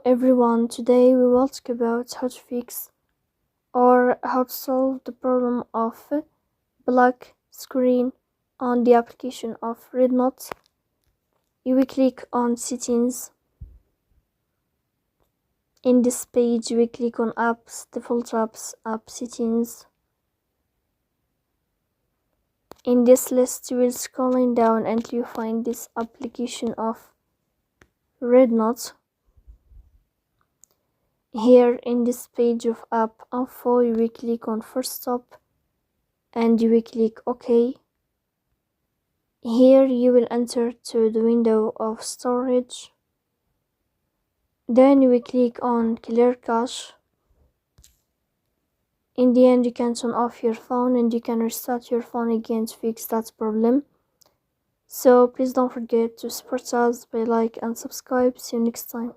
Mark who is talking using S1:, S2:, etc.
S1: everyone, today we will talk about how to fix or how to solve the problem of black screen on the application of REDnote. You will click on settings. In this page we click on apps, default apps, app settings. In this list you will scrolling down until you find this application of REDnote. Here in this page of app info you will click on first stop and you will click OK. Here you will enter to the window of storage. Then you will click on clear cache. In the end you can turn off your phone and you can restart your phone again to fix that problem. So please don't forget to support us by like and subscribe. See you next time.